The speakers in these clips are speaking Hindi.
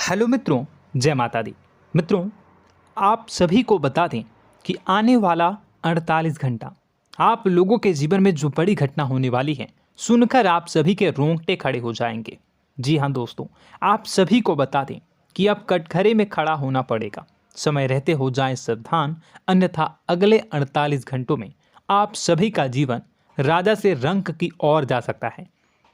हेलो मित्रों, जय माता दी। मित्रों, आप सभी को बता दें कि आने वाला 48 घंटा आप लोगों के जीवन में जो बड़ी घटना होने वाली है, सुनकर आप सभी के रोंगटे खड़े हो जाएंगे। जी हाँ दोस्तों, आप सभी को बता दें कि अब कटघरे में खड़ा होना पड़ेगा। समय रहते हो जाएं सावधान, अन्यथा अगले 48 घंटों में आप सभी का जीवन राजा से रंक की ओर जा सकता है।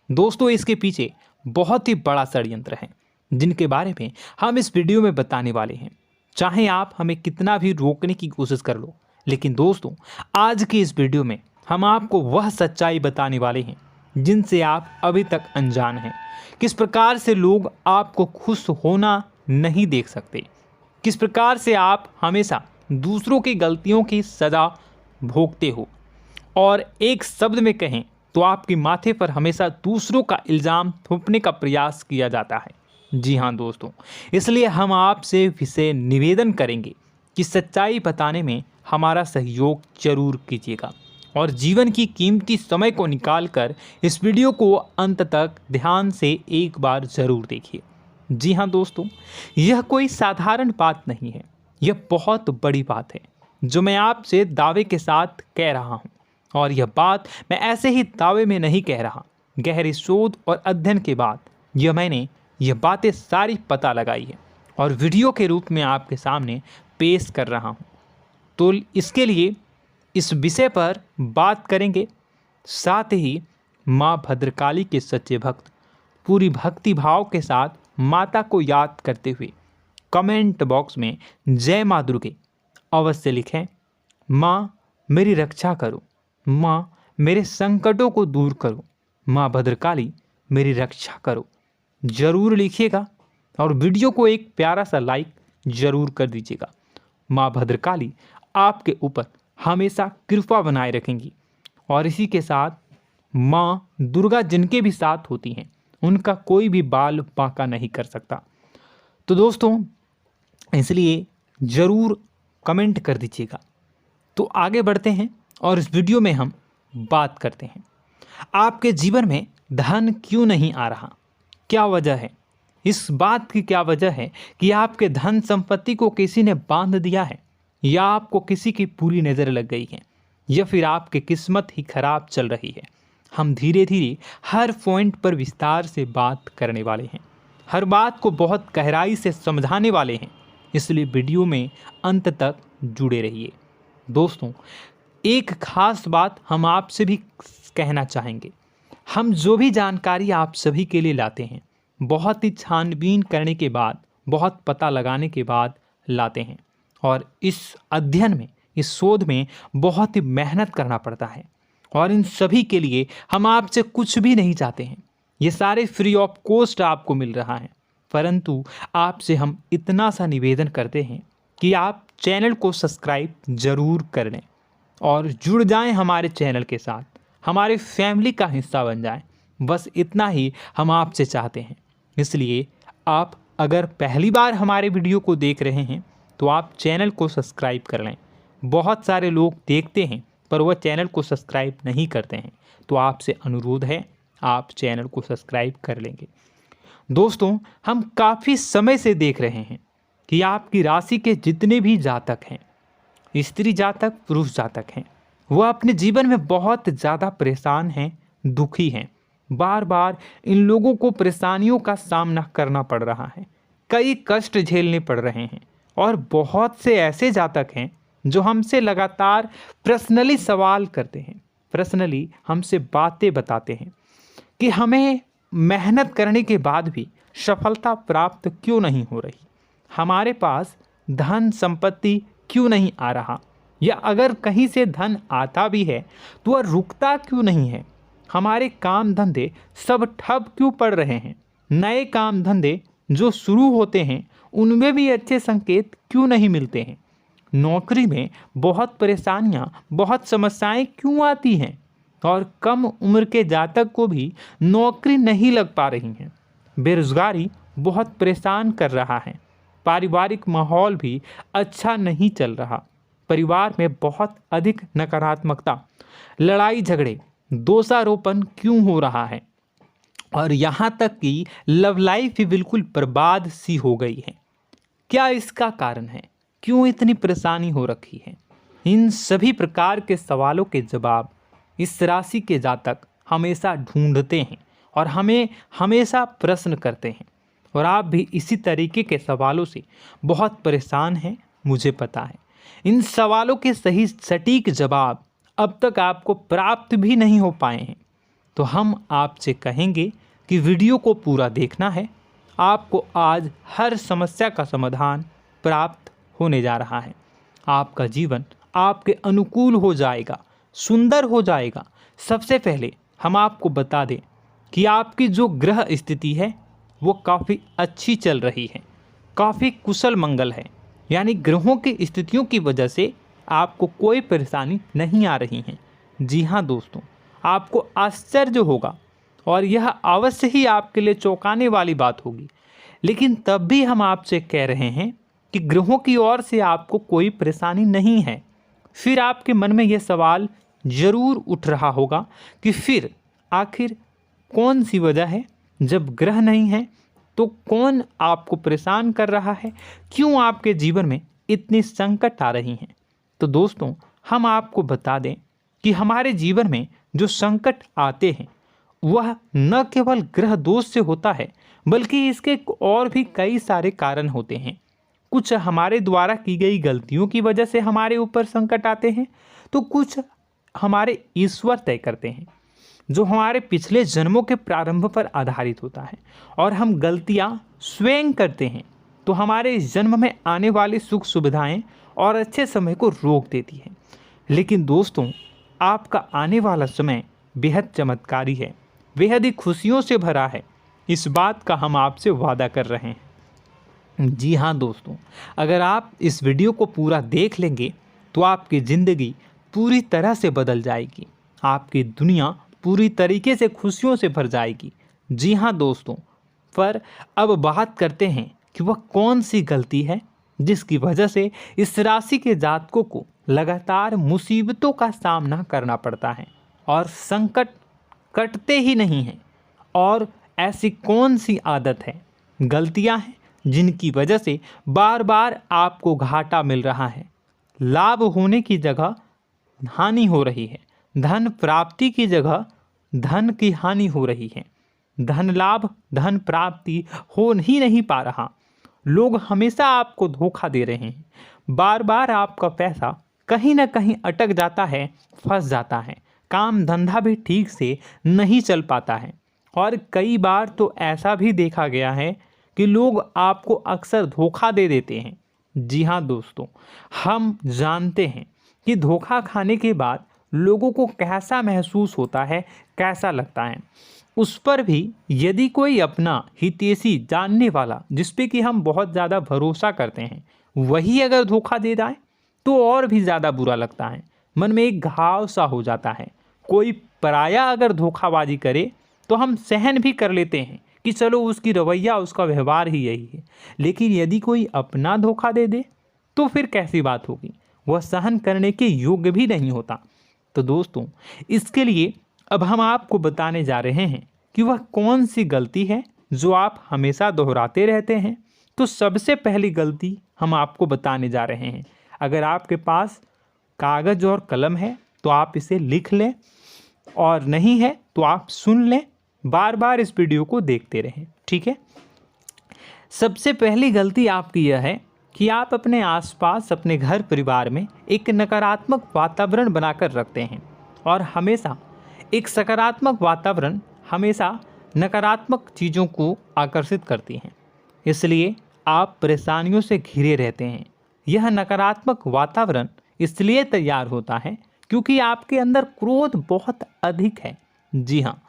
दोस्तों, इसके पीछे बहुत ही बड़ा षड्यंत्र है जिनके बारे में हम इस वीडियो में बताने वाले हैं। चाहे आप हमें कितना भी रोकने की कोशिश कर लो, लेकिन दोस्तों आज की इस वीडियो में हम आपको वह सच्चाई बताने वाले हैं जिनसे आप अभी तक अनजान हैं। किस प्रकार से लोग आपको खुश होना नहीं देख सकते, किस प्रकार से आप हमेशा दूसरों की गलतियों की सज़ा भोगते हो, और एक शब्द में कहें तो आपके माथे पर हमेशा दूसरों का इल्ज़ाम थोपने का प्रयास किया जाता है। जी हाँ दोस्तों, इसलिए हम आपसे विशेष निवेदन करेंगे कि सच्चाई बताने में हमारा सहयोग जरूर कीजिएगा और जीवन की कीमती समय को निकालकर इस वीडियो को अंत तक ध्यान से एक बार ज़रूर देखिए। जी हाँ दोस्तों, यह कोई साधारण बात नहीं है, यह बहुत बड़ी बात है जो मैं आपसे दावे के साथ कह रहा हूँ। और यह बात मैं ऐसे ही दावे में नहीं कह रहा, गहरी शोध और अध्ययन के बाद मैंने यह बातें सारी पता लगाई है और वीडियो के रूप में आपके सामने पेश कर रहा हूँ। तो इसके लिए इस विषय पर बात करेंगे। साथ ही माँ भद्रकाली के सच्चे भक्त पूरी भक्ति भाव के साथ माता को याद करते हुए कमेंट बॉक्स में जय माँ दुर्गे अवश्य लिखें। माँ मेरी रक्षा करो, माँ मेरे संकटों को दूर करो, माँ भद्रकाली मेरी रक्षा करो, जरूर लिखिएगा और वीडियो को एक प्यारा सा लाइक जरूर कर दीजिएगा। माँ भद्रकाली आपके ऊपर हमेशा कृपा बनाए रखेंगी और इसी के साथ माँ दुर्गा जिनके भी साथ होती हैं उनका कोई भी बाल बांका नहीं कर सकता। तो दोस्तों, इसलिए ज़रूर कमेंट कर दीजिएगा। तो आगे बढ़ते हैं और इस वीडियो में हम बात करते हैं, आपके जीवन में धन क्यों नहीं आ रहा, क्या वजह है। इस बात की क्या वजह है कि आपके धन संपत्ति को किसी ने बांध दिया है, या आपको किसी की पूरी नज़र लग गई है, या फिर आपकी किस्मत ही खराब चल रही है। हम धीरे धीरे हर पॉइंट पर विस्तार से बात करने वाले हैं, हर बात को बहुत गहराई से समझाने वाले हैं, इसलिए वीडियो में अंत तक जुड़े रहिए। दोस्तों, एक खास बात हम आपसे भी कहना चाहेंगे, हम जो भी जानकारी आप सभी के लिए लाते हैं बहुत ही छानबीन करने के बाद, बहुत पता लगाने के बाद लाते हैं, और इस अध्ययन में, इस शोध में बहुत ही मेहनत करना पड़ता है। और इन सभी के लिए हम आपसे कुछ भी नहीं चाहते हैं, ये सारे फ्री ऑफ कॉस्ट आपको मिल रहा है। परंतु आपसे हम इतना सा निवेदन करते हैं कि आप चैनल को सब्सक्राइब ज़रूर कर लें और जुड़ जाएं हमारे चैनल के साथ, हमारे फैमिली का हिस्सा बन जाएं। बस इतना ही हम आपसे चाहते हैं। इसलिए आप अगर पहली बार हमारे वीडियो को देख रहे हैं तो आप चैनल को सब्सक्राइब कर लें। बहुत सारे लोग देखते हैं पर वह चैनल को सब्सक्राइब नहीं करते हैं, तो आपसे अनुरोध है आप चैनल को सब्सक्राइब कर लेंगे। दोस्तों, हम काफ़ी समय से देख रहे हैं कि आपकी राशि के जितने भी जातक हैं, स्त्री जातक, पुरुष जातक हैं, वह अपने जीवन में बहुत ज़्यादा परेशान हैं, दुखी हैं। बार बार इन लोगों को परेशानियों का सामना करना पड़ रहा है, कई कष्ट झेलने पड़ रहे हैं। और बहुत से ऐसे जातक हैं जो हमसे लगातार पर्सनली सवाल करते हैं, पर्सनली हमसे बातें बताते हैं कि हमें मेहनत करने के बाद भी सफलता प्राप्त क्यों नहीं हो रही, हमारे पास धन संपत्ति क्यों नहीं आ रहा, या अगर कहीं से धन आता भी है तो वह रुकता क्यों नहीं है, हमारे काम धंधे सब ठप क्यों पड़ रहे हैं, नए काम धंधे जो शुरू होते हैं उनमें भी अच्छे संकेत क्यों नहीं मिलते हैं, नौकरी में बहुत परेशानियां, बहुत समस्याएं क्यों आती हैं, और कम उम्र के जातक को भी नौकरी नहीं लग पा रही हैं, बेरोजगारी बहुत परेशान कर रहा है, पारिवारिक माहौल भी अच्छा नहीं चल रहा, परिवार में बहुत अधिक नकारात्मकता, लड़ाई झगड़े, दोषारोपण क्यों हो रहा है, और यहाँ तक कि लव लाइफ भी बिल्कुल बर्बाद सी हो गई है। क्या इसका कारण है? क्यों इतनी परेशानी हो रखी है? इन सभी प्रकार के सवालों के जवाब इस राशि के जातक हमेशा ढूंढते हैं और हमें हमेशा प्रश्न करते हैं। और आप भी इसी तरीके के सवालों से बहुत परेशान हैं, मुझे पता है। इन सवालों के सही सटीक जवाब अब तक आपको प्राप्त भी नहीं हो पाए हैं। तो हम आपसे कहेंगे कि वीडियो को पूरा देखना है। आपको आज हर समस्या का समाधान प्राप्त होने जा रहा है। आपका जीवन आपके अनुकूल हो जाएगा, सुंदर हो जाएगा। सबसे पहले हम आपको बता दें कि आपकी जो ग्रह स्थिति है वो काफ़ी अच्छी चल रही है, काफ़ी कुशल मंगल है। यानी ग्रहों की स्थितियों की वजह से आपको कोई परेशानी नहीं आ रही है। जी हाँ दोस्तों, आपको आश्चर्य होगा और यह अवश्य ही आपके लिए चौंकाने वाली बात होगी। लेकिन तब भी हम आपसे कह रहे हैं कि ग्रहों की ओर से आपको कोई परेशानी नहीं है। फिर आपके मन में यह सवाल जरूर उठ रहा होगा कि फिर आखिर कौन सी वजह है? जब ग्रह नहीं है तो कौन आपको परेशान कर रहा है? क्यों आपके जीवन में इतनी संकट आ रही हैं? तो दोस्तों, हम आपको बता दें कि हमारे जीवन में जो संकट आते हैं वह न केवल ग्रह दोष से होता है, बल्कि इसके और भी कई सारे कारण होते हैं। कुछ हमारे द्वारा की गई गलतियों की वजह से हमारे ऊपर संकट आते हैं, तो कुछ हमारे ईश्वर तय करते हैं, जो हमारे पिछले जन्मों के प्रारंभ पर आधारित होता है। और हम गलतियां स्वयं करते हैं तो हमारे इस जन्म में आने वाली सुख सुविधाएं और अच्छे समय को रोक देती है। लेकिन दोस्तों, आपका आने वाला समय बेहद चमत्कारी है, बेहद ही खुशियों से भरा है। इस बात का हम आपसे वादा कर रहे हैं। जी हाँ दोस्तों, अगर आप इस वीडियो को पूरा देख लेंगे तो आपकी ज़िंदगी पूरी तरह से बदल जाएगी, आपकी दुनिया पूरी तरीके से खुशियों से भर जाएगी। जी हाँ दोस्तों, पर अब बात करते हैं कि वह कौन सी गलती है जिसकी वजह से इस राशि के जातकों को लगातार मुसीबतों का सामना करना पड़ता है और संकट कटते ही नहीं हैं। और ऐसी कौन सी आदत है, गलतियां हैं जिनकी वजह से बार बार आपको घाटा मिल रहा है, लाभ होने की जगह हानि हो रही है, धन प्राप्ति की जगह धन की हानि हो रही है, धन लाभ धन प्राप्ति हो ही नहीं पा रहा, लोग हमेशा आपको धोखा दे रहे हैं, बार बार आपका पैसा कहीं ना कहीं अटक जाता है, फंस जाता है, काम धंधा भी ठीक से नहीं चल पाता है। और कई बार तो ऐसा भी देखा गया है कि लोग आपको अक्सर धोखा दे देते हैं। जी हाँ दोस्तों, हम जानते हैं कि धोखा खाने के बाद लोगों को कैसा महसूस होता है, कैसा लगता है। उस पर भी यदि कोई अपना हितैषी जानने वाला, जिस पे कि हम बहुत ज़्यादा भरोसा करते हैं, वही अगर धोखा दे जाए तो और भी ज़्यादा बुरा लगता है, मन में एक घाव सा हो जाता है। कोई पराया अगर धोखाबाजी करे तो हम सहन भी कर लेते हैं कि चलो उसकी रवैया, उसका व्यवहार ही यही है। लेकिन यदि कोई अपना धोखा दे दे तो फिर कैसी बात होगी, वह सहन करने के योग्य भी नहीं होता। तो दोस्तों, इसके लिए अब हम आपको बताने जा रहे हैं कि वह कौन सी गलती है जो आप हमेशा दोहराते रहते हैं। तो सबसे पहली गलती हम आपको बताने जा रहे हैं। अगर आपके पास कागज़ और कलम है तो आप इसे लिख लें, और नहीं है तो आप सुन लें, बार बार इस वीडियो को देखते रहें, ठीक है। सबसे पहली गलती आपकी यह है कि आप अपने आसपास, अपने घर परिवार में एक नकारात्मक वातावरण बनाकर रखते हैं। और हमेशा एक सकारात्मक वातावरण हमेशा नकारात्मक चीज़ों को आकर्षित करती हैं, इसलिए आप परेशानियों से घिरे रहते हैं। यह नकारात्मक वातावरण इसलिए तैयार होता है क्योंकि आपके अंदर क्रोध बहुत अधिक है। जी हाँ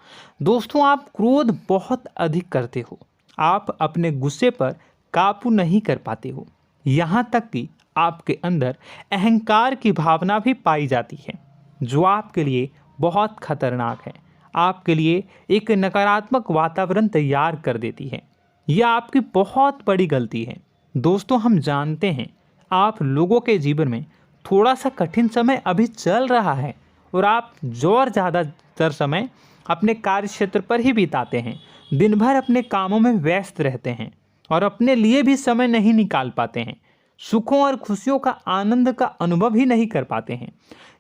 दोस्तों, आप क्रोध बहुत अधिक करते हो, आप अपने गुस्से पर काबू नहीं कर पाते हो, यहाँ तक कि आपके अंदर अहंकार की भावना भी पाई जाती है, जो आपके लिए बहुत खतरनाक है, आपके लिए एक नकारात्मक वातावरण तैयार कर देती है। यह आपकी बहुत बड़ी गलती है। दोस्तों, हम जानते हैं आप लोगों के जीवन में थोड़ा सा कठिन समय अभी चल रहा है और आप और ज़्यादातर समय अपने कार्य क्षेत्र पर ही बिताते हैं, दिन भर अपने कामों में व्यस्त रहते हैं और अपने लिए भी समय नहीं निकाल पाते हैं, सुखों और खुशियों का आनंद का अनुभव ही नहीं कर पाते हैं,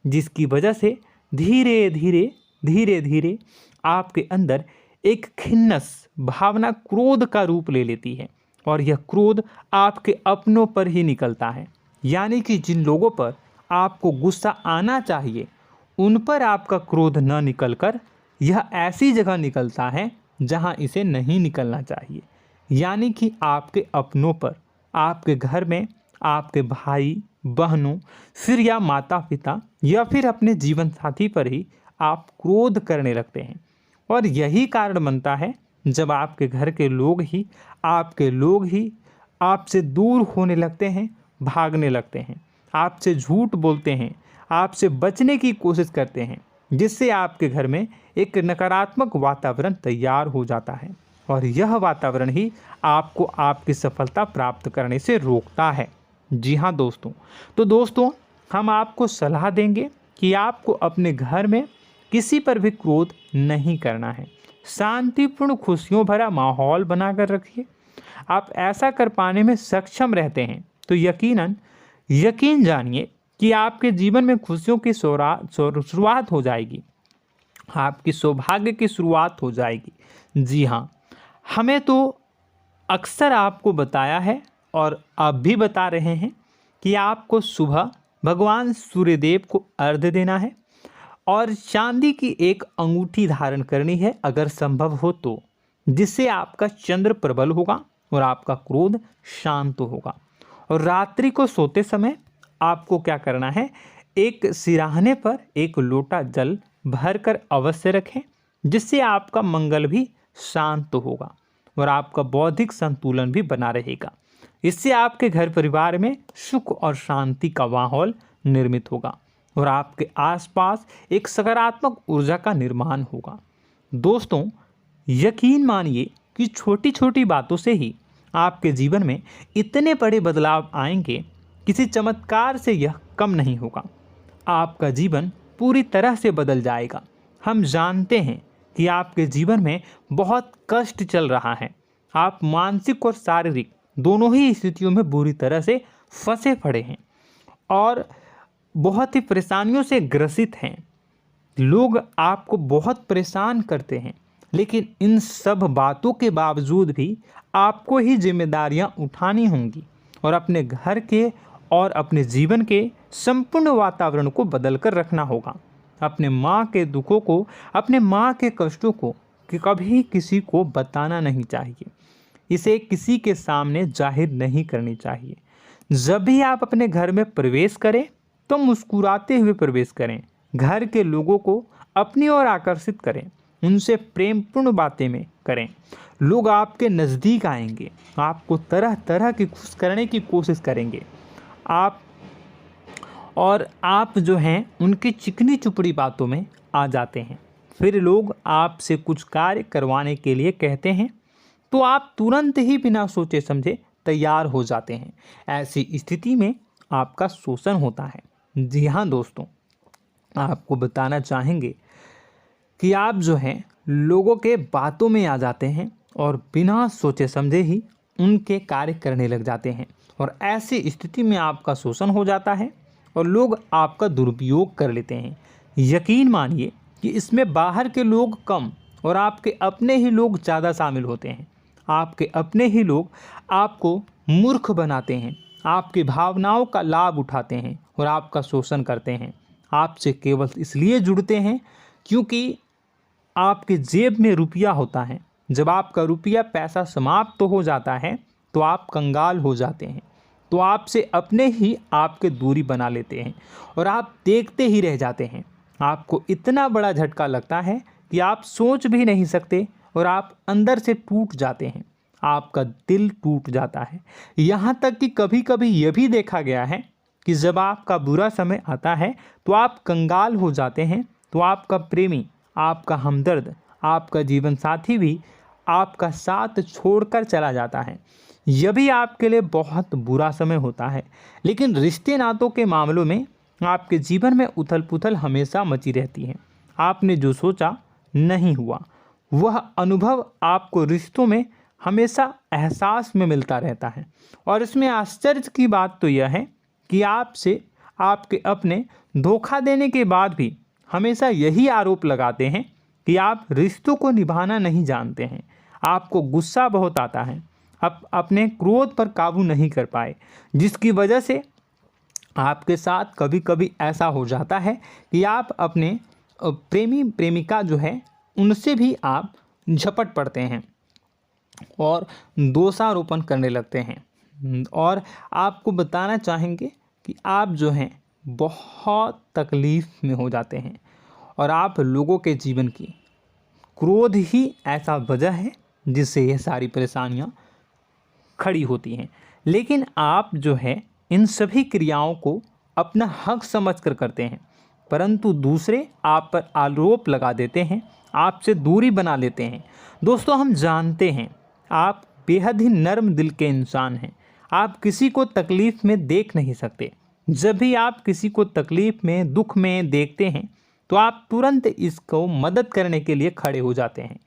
जिसकी वजह से धीरे धीरे आपके अंदर एक खिन्नस भावना क्रोध का रूप ले लेती है और यह क्रोध आपके अपनों पर ही निकलता है। यानी कि जिन लोगों पर आपको गुस्सा आना चाहिए उन पर आपका क्रोध न निकलकर यह ऐसी जगह निकलता है जहां इसे नहीं निकलना चाहिए। यानी कि आपके अपनों पर, आपके घर में, आपके भाई बहनों, फिर या माता पिता या फिर अपने जीवन साथी पर ही आप क्रोध करने लगते हैं। और यही कारण बनता है जब आपके घर के लोग ही आपसे दूर होने लगते हैं, भागने लगते हैं, आपसे झूठ बोलते हैं, आपसे बचने की कोशिश करते हैं, जिससे आपके घर में एक नकारात्मक वातावरण तैयार हो जाता है और यह वातावरण ही आपको आपकी सफलता प्राप्त करने से रोकता है। जी हाँ दोस्तों, तो दोस्तों हम आपको सलाह देंगे कि आपको अपने घर में किसी पर भी क्रोध नहीं करना है। शांतिपूर्ण खुशियों भरा माहौल बनाकर रखिए। आप ऐसा कर पाने में सक्षम रहते हैं तो यकीन जानिए कि आपके जीवन में खुशियों की शुरुआत हो जाएगी, आपकी सौभाग्य की शुरुआत हो जाएगी। जी हाँ, हमें तो अक्सर आपको बताया है और अब भी बता रहे हैं कि आपको सुबह भगवान सूर्यदेव को अर्घ्य देना है और चांदी की एक अंगूठी धारण करनी है अगर संभव हो तो, जिससे आपका चंद्र प्रबल होगा और आपका क्रोध शांत होगा। और रात्रि को सोते समय आपको क्या करना है, एक सिराहने पर एक लोटा जल भरकर अवश्य रखें, जिससे आपका मंगल भी शांत होगा और आपका बौद्धिक संतुलन भी बना रहेगा। इससे आपके घर परिवार में सुख और शांति का माहौल निर्मित होगा और आपके आसपास एक सकारात्मक ऊर्जा का निर्माण होगा। दोस्तों यकीन मानिए कि छोटी छोटी बातों से ही आपके जीवन में इतने बड़े बदलाव आएंगे, किसी चमत्कार से यह कम नहीं होगा। आपका जीवन पूरी तरह से बदल जाएगा। हम जानते हैं कि आपके जीवन में बहुत कष्ट चल रहा है, आप मानसिक और शारीरिक दोनों ही स्थितियों में बुरी तरह से फंसे पड़े हैं और बहुत ही परेशानियों से ग्रसित हैं। लोग आपको बहुत परेशान करते हैं, लेकिन इन सब बातों के बावजूद भी आपको ही जिम्मेदारियां उठानी होंगी और अपने घर के और अपने जीवन के संपूर्ण वातावरण को बदल कर रखना होगा। अपने माँ के दुखों को, अपने माँ के कष्टों को कभी किसी को बताना नहीं चाहिए, इसे किसी के सामने जाहिर नहीं करनी चाहिए। जब भी आप अपने घर में प्रवेश करें तो मुस्कुराते हुए प्रवेश करें, घर के लोगों को अपनी ओर आकर्षित करें, उनसे प्रेमपूर्ण बातें में करें। लोग आपके नज़दीक आएंगे, आपको तरह तरह की खुश करने की कोशिश करेंगे। आप जो हैं उनकी चिकनी चुपड़ी बातों में आ जाते हैं। फिर लोग आपसे कुछ कार्य करवाने के लिए कहते हैं तो आप तुरंत ही बिना सोचे समझे तैयार हो जाते हैं। ऐसी स्थिति में आपका शोषण होता है। जी हाँ दोस्तों, आपको बताना चाहेंगे कि आप जो हैं लोगों के बातों में आ जाते हैं और बिना सोचे समझे ही उनके कार्य करने लग जाते हैं और ऐसी स्थिति में आपका शोषण हो जाता है और लोग आपका दुरुपयोग कर लेते हैं। यकीन मानिए कि इसमें बाहर के लोग कम और आपके अपने ही लोग ज़्यादा शामिल होते हैं। आपके अपने ही लोग आपको मूर्ख बनाते हैं, आपकी भावनाओं का लाभ उठाते हैं और आपका शोषण करते हैं। आपसे केवल इसलिए जुड़ते हैं क्योंकि आपके जेब में रुपया होता है। जब आपका रुपया पैसा समाप्त हो जाता है तो आप कंगाल हो जाते हैं, तो आपसे अपने ही आपके दूरी बना लेते हैं और आप देखते ही रह जाते हैं। आपको इतना बड़ा झटका लगता है कि आप सोच भी नहीं सकते और आप अंदर से टूट जाते हैं, आपका दिल टूट जाता है। यहाँ तक कि कभी कभी यह भी देखा गया है कि जब आपका बुरा समय आता है तो आप कंगाल हो जाते हैं, तो आपका प्रेमी, आपका हमदर्द, आपका जीवन साथी भी आपका साथ छोड़कर चला जाता है। यह भी आपके लिए बहुत बुरा समय होता है। लेकिन रिश्ते नातों के मामलों में आपके जीवन में उथल पुथल हमेशा मची रहती है। आपने जो सोचा नहीं हुआ। वह अनुभव आपको रिश्तों में हमेशा एहसास में मिलता रहता है। और इसमें आश्चर्य की बात तो यह है कि आपसे आपके अपने धोखा देने के बाद भी हमेशा यही आरोप लगाते हैं कि आप रिश्तों को निभाना नहीं जानते हैं। आपको गुस्सा बहुत आता है, आप अपने क्रोध पर काबू नहीं कर पाए, जिसकी वजह से आपके साथ कभी कभी ऐसा हो जाता है कि आप अपने प्रेमी प्रेमिका जो है उनसे भी आप झपट पड़ते हैं और दोषारोपण करने लगते हैं। और आपको बताना चाहेंगे कि आप जो हैं बहुत तकलीफ़ में हो जाते हैं और आप लोगों के जीवन की क्रोध ही ऐसा वजह है जिससे ये सारी परेशानियां खड़ी होती हैं। लेकिन आप जो है इन सभी क्रियाओं को अपना हक समझकर करते हैं, परंतु दूसरे आप पर आरोप लगा देते हैं, आपसे दूरी बना लेते हैं। दोस्तों, हम जानते हैं आप बेहद ही नर्म दिल के इंसान हैं। आप किसी को तकलीफ़ में देख नहीं सकते। जब भी आप किसी को तकलीफ़ में, दुख में देखते हैं तो आप तुरंत इसको मदद करने के लिए खड़े हो जाते हैं,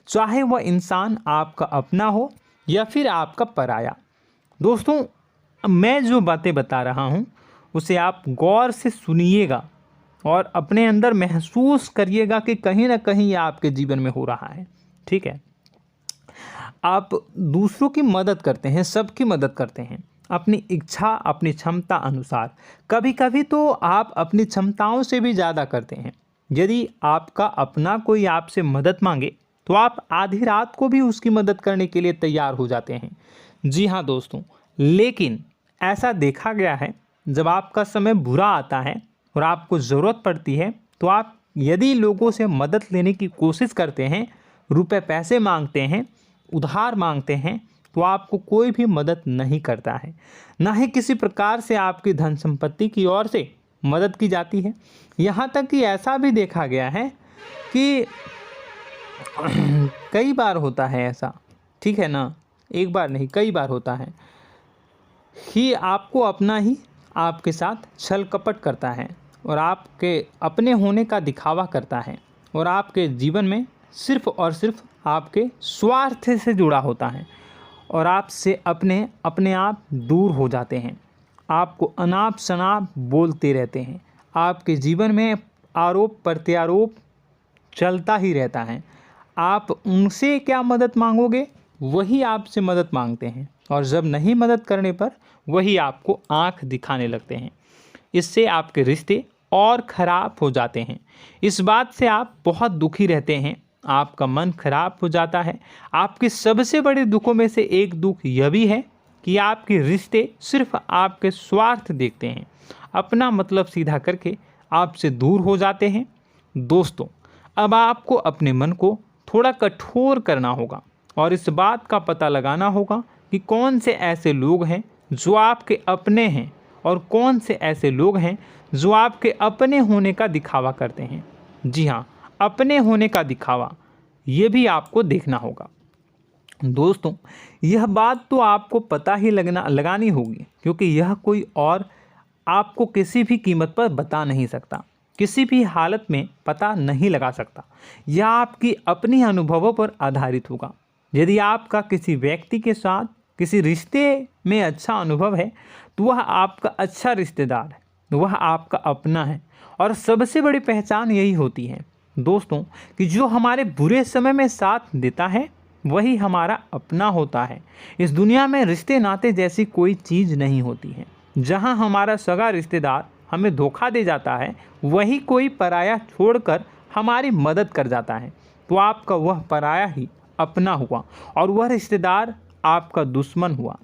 चाहे वह इंसान आपका अपना हो या फिर आपका पराया। दोस्तों, मैं जो बातें बता रहा हूँ उसे आप गौर से सुनिएगा और अपने अंदर महसूस करिएगा कि कहीं ना कहीं ये आपके जीवन में हो रहा है। ठीक है, आप दूसरों की मदद करते हैं, सबकी मदद करते हैं अपनी इच्छा, अपनी क्षमता अनुसार। कभी कभी तो आप अपनी क्षमताओं से भी ज़्यादा करते हैं। यदि आपका अपना कोई आपसे मदद मांगे तो आप आधी रात को भी उसकी मदद करने के लिए तैयार हो जाते हैं। जी हाँ दोस्तों, लेकिन ऐसा देखा गया है जब आपका समय बुरा आता है और आपको ज़रूरत पड़ती है तो आप यदि लोगों से मदद लेने की कोशिश करते हैं, रुपए पैसे मांगते हैं, उधार मांगते हैं, तो आपको कोई भी मदद नहीं करता है। ना ही किसी प्रकार से आपकी धन संपत्ति की ओर से मदद की जाती है। यहाँ तक कि ऐसा भी देखा गया है कि कई बार होता है ऐसा, ठीक है ना, एक बार नहीं कई बार होता है कि आपको अपना ही आपके साथ छल कपट करता है और आपके अपने होने का दिखावा करता है और आपके जीवन में सिर्फ और सिर्फ आपके स्वार्थ से जुड़ा होता है और आपसे अपने आप दूर हो जाते हैं। आपको अनाप शनाप बोलते रहते हैं। आपके जीवन में आरोप प्रत्यारोप चलता ही रहता है। आप उनसे क्या मदद मांगोगे, वही आपसे मदद मांगते हैं और जब नहीं मदद करने पर वही आपको आंख दिखाने लगते हैं। इससे आपके रिश्ते और ख़राब हो जाते हैं। इस बात से आप बहुत दुखी रहते हैं, आपका मन खराब हो जाता है। आपके सबसे बड़े दुखों में से एक दुख यह भी है कि आपके रिश्ते सिर्फ आपके स्वार्थ देखते हैं, अपना मतलब सीधा करके आपसे दूर हो जाते हैं। दोस्तों, अब आपको अपने मन को थोड़ा कठोर करना होगा और इस बात का पता लगाना होगा कि कौन से ऐसे लोग हैं जो आपके अपने हैं और कौन से ऐसे लोग हैं जो आपके अपने होने का दिखावा करते हैं। जी हाँ, अपने होने का दिखावा, ये भी आपको देखना होगा। दोस्तों, यह बात तो आपको पता ही लगानी होगी, क्योंकि यह कोई और आपको किसी भी कीमत पर बता नहीं सकता, किसी भी हालत में पता नहीं लगा सकता। यह आपकी अपनी अनुभवों पर आधारित होगा। यदि आपका किसी व्यक्ति के साथ किसी रिश्ते में अच्छा अनुभव है तो वह आपका अच्छा रिश्तेदार है, वह आपका अपना है। और सबसे बड़ी पहचान यही होती है दोस्तों कि जो हमारे बुरे समय में साथ देता है वही हमारा अपना होता है। इस दुनिया में रिश्ते नाते जैसी कोई चीज़ नहीं होती है। जहां हमारा सगा रिश्तेदार हमें धोखा दे जाता है, वही कोई पराया छोड़कर हमारी मदद कर जाता है, तो आपका वह पराया ही अपना हुआ और वह रिश्तेदार आपका दुश्मन हुआ।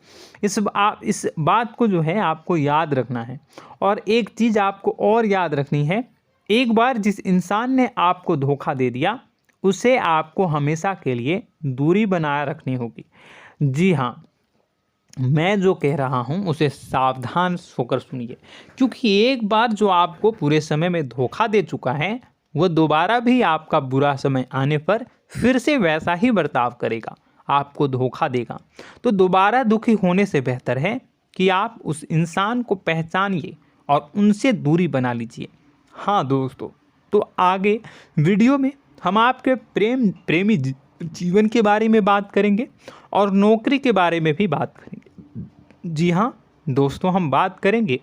इस बात को जो है आपको याद रखना है। और एक चीज़ आपको और याद रखनी है, एक बार जिस इंसान ने आपको धोखा दे दिया उसे आपको हमेशा के लिए दूरी बनाए रखनी होगी। जी हाँ, मैं जो कह रहा हूँ उसे सावधान होकर सुनिए, क्योंकि एक बार जो आपको पूरे समय में धोखा दे चुका है वह दोबारा भी आपका बुरा समय आने पर फिर से वैसा ही बर्ताव करेगा, आपको धोखा देगा। तो दोबारा दुखी होने से बेहतर है कि आप उस इंसान को पहचानिए और उनसे दूरी बना लीजिए। हाँ दोस्तों, तो आगे वीडियो में हम आपके प्रेमी जीवन के बारे में बात करेंगे और नौकरी के बारे में भी बात करेंगे। जी हाँ दोस्तों, हम बात करेंगे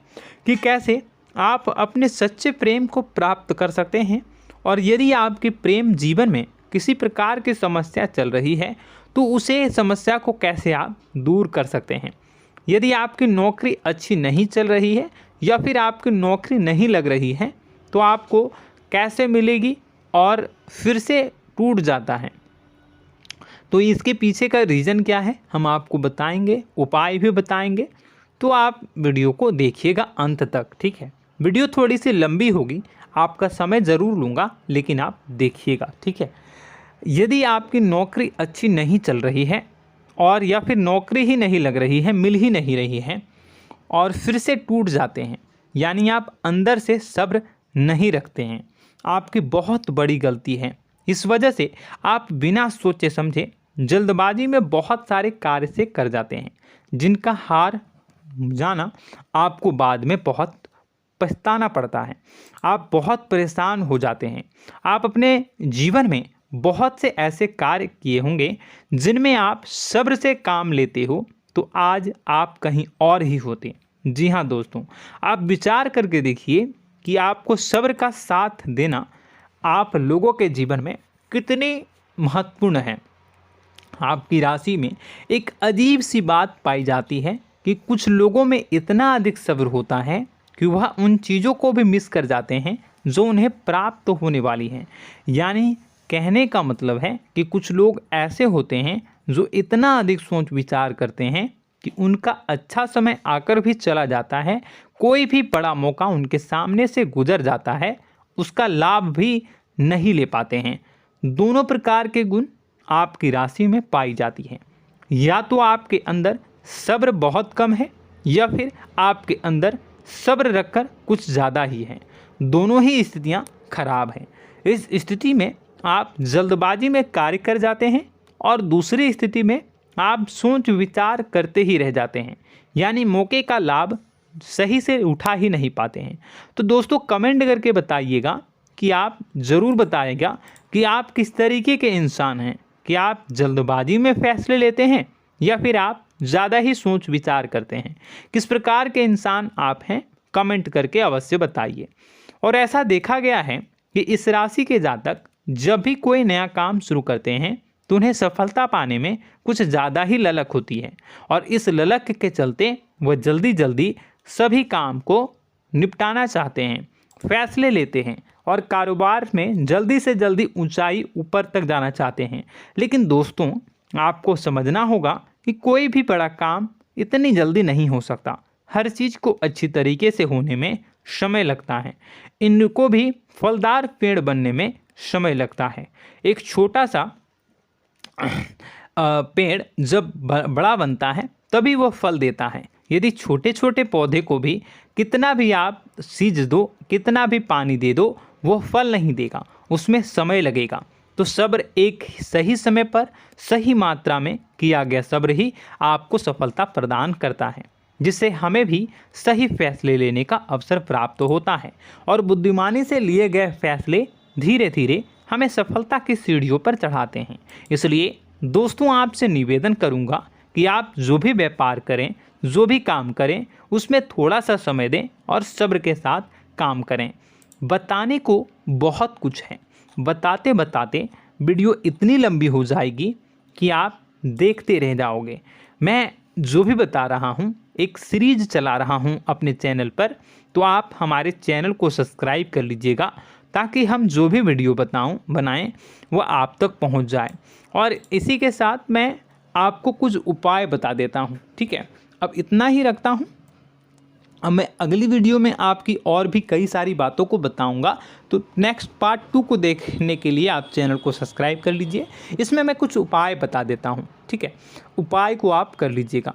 कि कैसे आप अपने सच्चे प्रेम को प्राप्त कर सकते हैं, और यदि आपके प्रेम जीवन में किसी प्रकार की समस्या चल रही है तो उसे समस्या को कैसे आप दूर कर सकते हैं। यदि आपकी नौकरी अच्छी नहीं चल रही है या फिर आपकी नौकरी नहीं लग रही है तो आपको कैसे मिलेगी और फिर से टूट जाता है, तो इसके पीछे का रीज़न क्या है हम आपको बताएंगे, उपाय भी बताएंगे। तो आप वीडियो को देखिएगा अंत तक, ठीक है। वीडियो थोड़ी सी लंबी होगी, आपका समय ज़रूर लूँगा, लेकिन आप देखिएगा, ठीक है। यदि आपकी नौकरी अच्छी नहीं चल रही है और या फिर नौकरी ही नहीं लग रही है, मिल ही नहीं रही है और फिर से टूट जाते हैं, यानी आप अंदर से सब्र नहीं रखते हैं, आपकी बहुत बड़ी गलती है। इस वजह से आप बिना सोचे समझे जल्दबाजी में बहुत सारे कार्य से कर जाते हैं, जिनका हार जाना आपको बाद में बहुत पछताना पड़ता है। आप बहुत परेशान हो जाते हैं। आप अपने जीवन में बहुत से ऐसे कार्य किए होंगे जिनमें आप सब्र से काम लेते हो, तो आज आप कहीं और ही होते। जी हाँ दोस्तों, आप विचार करके देखिए कि आपको सब्र का साथ देना आप लोगों के जीवन में कितने महत्वपूर्ण है। आपकी राशि में एक अजीब सी बात पाई जाती है कि कुछ लोगों में इतना अधिक सब्र होता है कि वह उन चीज़ों को भी मिस कर जाते हैं जो उन्हें प्राप्त होने वाली हैं। यानी कहने का मतलब है कि कुछ लोग ऐसे होते हैं जो इतना अधिक सोच विचार करते हैं कि उनका अच्छा समय आकर भी चला जाता है, कोई भी बड़ा मौका उनके सामने से गुजर जाता है, उसका लाभ भी नहीं ले पाते हैं। दोनों प्रकार के गुण आपकी राशि में पाई जाती हैं। या तो आपके अंदर सब्र बहुत कम है या फिर आपके अंदर सब्र रखकर कुछ ज़्यादा ही है। दोनों ही स्थितियाँ खराब हैं। इस स्थिति में आप जल्दबाजी में कार्य कर जाते हैं और दूसरी स्थिति में आप सोच विचार करते ही रह जाते हैं, यानी मौके का लाभ सही से उठा ही नहीं पाते हैं। तो दोस्तों कमेंट करके बताइएगा कि आप ज़रूर बताइएगा कि आप किस तरीके के इंसान हैं, कि आप जल्दबाजी में फैसले लेते हैं या फिर आप ज़्यादा ही सोच विचार करते हैं। किस प्रकार के इंसान आप हैं, कमेंट करके अवश्य बताइए। और ऐसा देखा गया है कि इस राशि के जातक जब भी कोई नया काम शुरू करते हैं तो उन्हें सफलता पाने में कुछ ज़्यादा ही ललक होती है, और इस ललक के चलते वह जल्दी जल्दी सभी काम को निपटाना चाहते हैं, फैसले लेते हैं और कारोबार में जल्दी से जल्दी ऊंचाई ऊपर तक जाना चाहते हैं। लेकिन दोस्तों आपको समझना होगा कि कोई भी बड़ा काम इतनी जल्दी नहीं हो सकता। हर चीज़ को अच्छी तरीके से होने में समय लगता है। इनको भी फलदार पेड़ बनने में समय लगता है। एक छोटा सा पेड़ जब बड़ा बनता है तभी वो फल देता है। यदि छोटे छोटे पौधे को भी कितना भी आप सींच दो, कितना भी पानी दे दो, वो फल नहीं देगा, उसमें समय लगेगा। तो सब्र एक सही समय पर सही मात्रा में किया गया सब्र ही आपको सफलता प्रदान करता है, जिससे हमें भी सही फैसले लेने का अवसर प्राप्त होता है। और बुद्धिमानी से लिए गए फैसले धीरे धीरे हमें सफलता की सीढ़ियों पर चढ़ाते हैं। इसलिए दोस्तों आपसे निवेदन करूंगा कि आप जो भी व्यापार करें, जो भी काम करें, उसमें थोड़ा सा समय दें और सब्र के साथ काम करें। बताने को बहुत कुछ है, बताते बताते वीडियो इतनी लंबी हो जाएगी कि आप देखते रह जाओगे। मैं जो भी बता रहा हूँ एक सीरीज चला रहा हूँ अपने चैनल पर, तो आप हमारे चैनल को सब्सक्राइब कर लीजिएगा ताकि हम जो भी वीडियो बनाएं वो आप तक पहुँच जाए। और इसी के साथ मैं आपको कुछ उपाय बता देता हूँ, ठीक है। अब इतना ही रखता हूँ। अब मैं अगली वीडियो में आपकी और भी कई सारी बातों को बताऊंगा, तो नेक्स्ट पार्ट 2 को देखने के लिए आप चैनल को सब्सक्राइब कर लीजिए। इसमें मैं कुछ उपाय बता देता हूं, ठीक है। उपाय को आप कर लीजिएगा।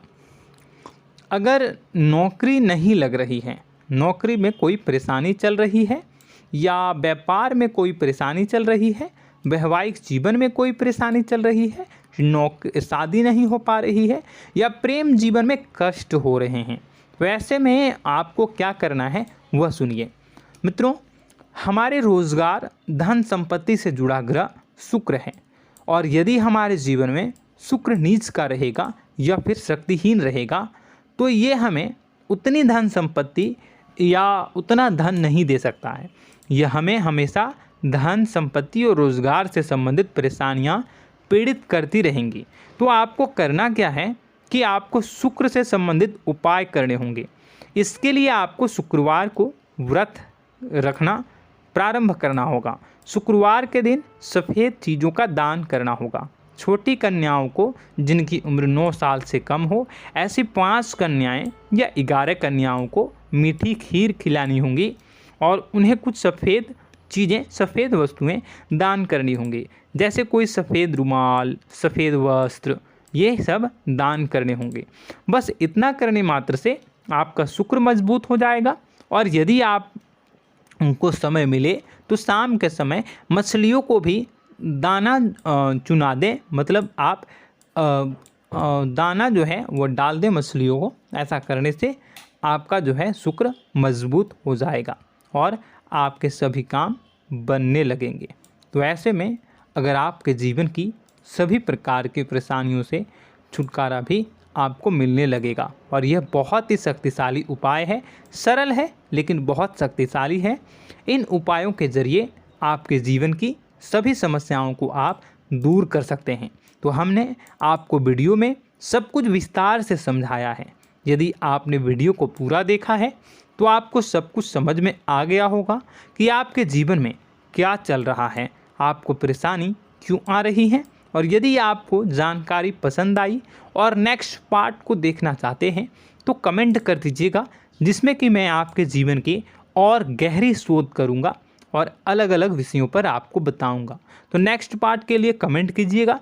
अगर नौकरी नहीं लग रही है, नौकरी में कोई परेशानी चल रही है, या व्यापार में कोई परेशानी चल रही है, वैवाहिक जीवन में कोई परेशानी चल रही है, शादी नहीं हो पा रही है, या प्रेम जीवन में कष्ट हो रहे हैं, वैसे में आपको क्या करना है वह सुनिए। मित्रों, हमारे रोजगार धन संपत्ति से जुड़ा ग्रह शुक्र है, और यदि हमारे जीवन में शुक्र नीच का रहेगा या फिर शक्तिहीन रहेगा तो ये हमें उतनी धन संपत्ति या उतना धन नहीं दे सकता है। यह हमें हमेशा धन संपत्ति और रोजगार से संबंधित परेशानियां पीड़ित करती रहेंगी। तो आपको करना क्या है कि आपको शुक्र से संबंधित उपाय करने होंगे। इसके लिए आपको शुक्रवार को व्रत रखना प्रारंभ करना होगा। शुक्रवार के दिन सफ़ेद चीज़ों का दान करना होगा। छोटी कन्याओं को जिनकी उम्र 9 साल से कम हो, ऐसी 5 कन्याएं या 11 कन्याओं को मीठी खीर खिलानी होंगी और उन्हें कुछ सफ़ेद चीज़ें, सफ़ेद वस्तुएं दान करनी होंगी, जैसे कोई सफ़ेद रुमाल, सफ़ेद वस्त्र, ये सब दान करने होंगे। बस इतना करने मात्र से आपका शुक्र मजबूत हो जाएगा। और यदि आप उनको समय मिले तो शाम के समय मछलियों को भी दाना चुना दें, मतलब आप दाना जो है वो डाल दें मछलियों को। ऐसा करने से आपका जो है शुक्र मजबूत हो जाएगा और आपके सभी काम बनने लगेंगे। तो ऐसे में अगर आपके जीवन की सभी प्रकार की परेशानियों से छुटकारा भी आपको मिलने लगेगा। और यह बहुत ही शक्तिशाली उपाय है, सरल है लेकिन बहुत शक्तिशाली है। इन उपायों के ज़रिए आपके जीवन की सभी समस्याओं को आप दूर कर सकते हैं। तो हमने आपको वीडियो में सब कुछ विस्तार से समझाया है। यदि आपने वीडियो को पूरा देखा है तो आपको सब कुछ समझ में आ गया होगा कि आपके जीवन में क्या चल रहा है, आपको परेशानी क्यों आ रही है। और यदि आपको जानकारी पसंद आई और नेक्स्ट पार्ट को देखना चाहते हैं तो कमेंट कर दीजिएगा, जिसमें कि मैं आपके जीवन की और गहरी शोध करूंगा और अलग अलग विषयों पर आपको बताऊंगा। तो नेक्स्ट पार्ट के लिए कमेंट कीजिएगा,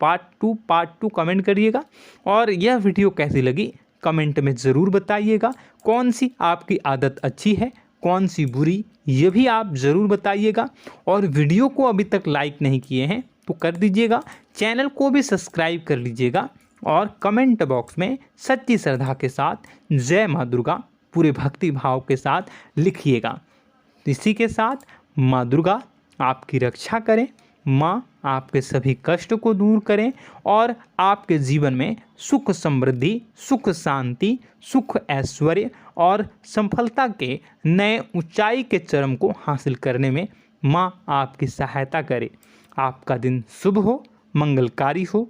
पार्ट टू कमेंट करिएगा। और यह वीडियो कैसी लगी कमेंट में ज़रूर बताइएगा। कौन सी आपकी आदत अच्छी है, कौन सी बुरी, ये भी आप ज़रूर बताइएगा। और वीडियो को अभी तक लाइक नहीं किए हैं तो कर दीजिएगा, चैनल को भी सब्सक्राइब कर लीजिएगा और कमेंट बॉक्स में सच्ची श्रद्धा के साथ जय माँ दुर्गा पूरे भक्ति भाव के साथ लिखिएगा। इसी के साथ माँ दुर्गा आपकी रक्षा करें, माँ आपके सभी कष्ट को दूर करें और आपके जीवन में सुख समृद्धि, सुख शांति, सुख ऐश्वर्य और सफलता के नए ऊंचाई के चरम को हासिल करने में माँ आपकी सहायता करे। आपका दिन शुभ हो, मंगलकारी हो।